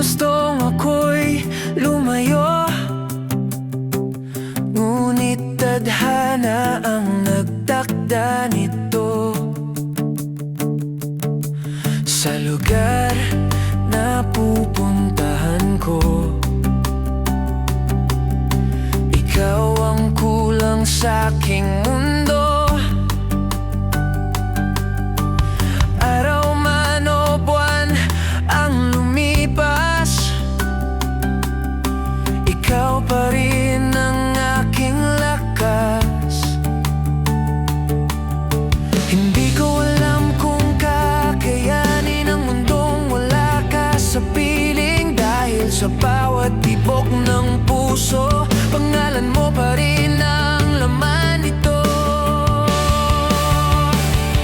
Gustong ako'y lumayo, ngunit tadhana ang nagtakda nito. Sa lugar na pupuntahan ko, ikaw ang kulang sa'king mundo. Araw man o buwan ang lumipas, ikaw pa rin ang aking lakas. Hindi ko alam kung kakayanin ang mundong wala ka sa piling, dahil sa bawat tibok ng puso, pangalan mo pa rin ang laman nito.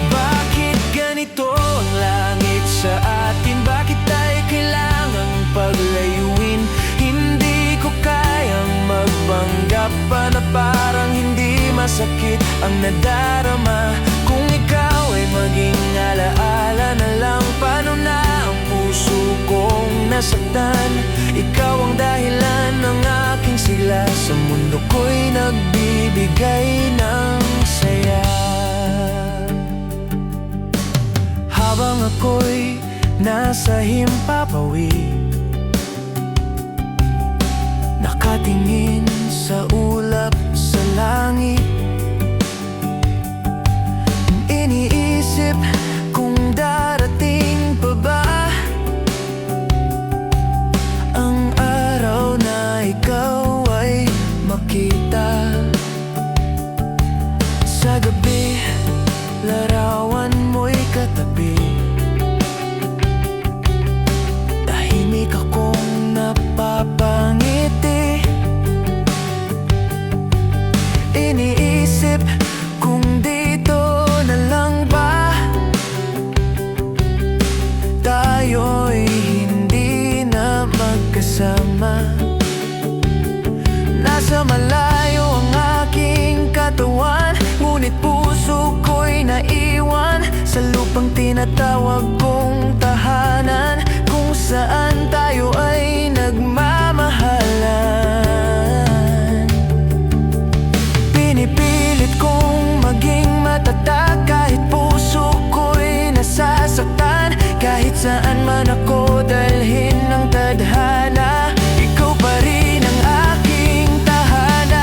Bakit ganito ang langit sa atin? Bakit tayo kailangang paglayuin? Hindi ko kayang magpanggap pa na parang hindi masakit ang nadarama. Kung ikaw ay maging alaala na lang, paano na ang puso kong nasaktan? Ikaw ang dahilan ng aking sigla, sa mundo ko'y nagbibigay ng saya. Habang ako'y nasa himpapawid, nakatingin sa ulap sa langit, iniisip kung darating pa ba ang araw na ikaw ay makita. Sa gabi, larawan mo'y katabi, tahimik akong napapangiti. Iniisip kung dito na lang ba tayo'y hindi na magkasama. Nasa malayo ang aking katawan, ngunit puso ko'y naiwan sa lupang tinatawag kong tahanan, kung saan tayo ay nagmamahalan. Pinipilit kong maging matatag kahit puso ko'y nasasaktan. Kahit saan man ako dalhin ng tadhana, ikaw pa rin ang aking tahanan.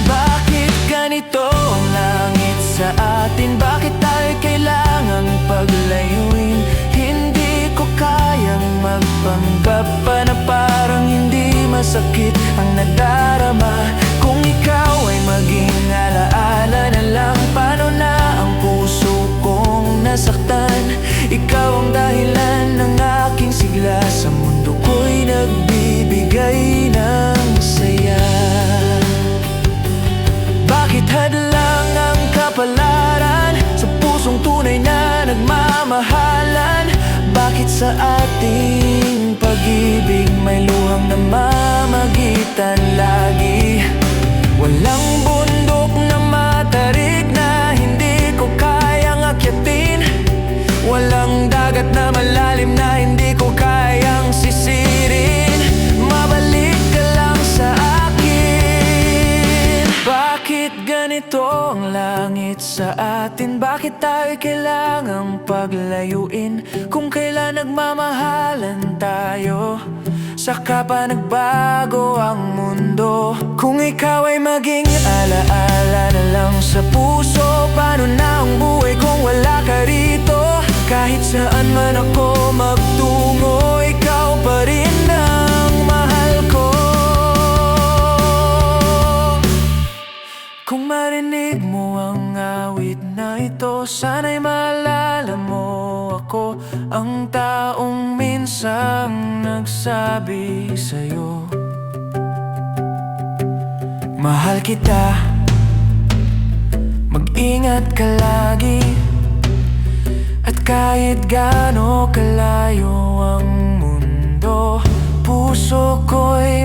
Bakit ganito ang langit sa atin? Bakit tayo kailangang paglayuin? Hindi ko kayang magpanggap pa na parang hindi masakit ang nadarama. Kung ikaw ay maging alaala na lang, paano na ang puso kong nasaktan? Ikaw ang dahilan ng aking sigla, sa mundo ko'y nagbibigay ng saya. Bakit hadlang ang kapalaran sa pusong tunay na nagmamahalan? Bakit sa ating pag-ibig may luhang namamagitan lagi? Walang bundok na matarik na hindi ko kayang akyatin, walang dagat na malalim na hindi ko kayang sisirin. Mabalik ka lang sa akin. Bakit ganito ang langit sa atin? Bakit tayo kailangang paglayuin? Kung kailan nagmamahalan tayo, saka pa nagbago ang mundo. Kung ikaw ay maging alaala na lang sa puso, paano na ang buhay kung wala ka rito? Kahit saan man ako magtungo, ikaw pa rin ang mahal ko. Kung marinig mo ang awit na ito, sana'y maalala mo ako, ang taong minsang nagsabi sa'yo, mahal kita, mag-ingat ka lagi. At kahit gaano kalayo ang mundo, puso ko'y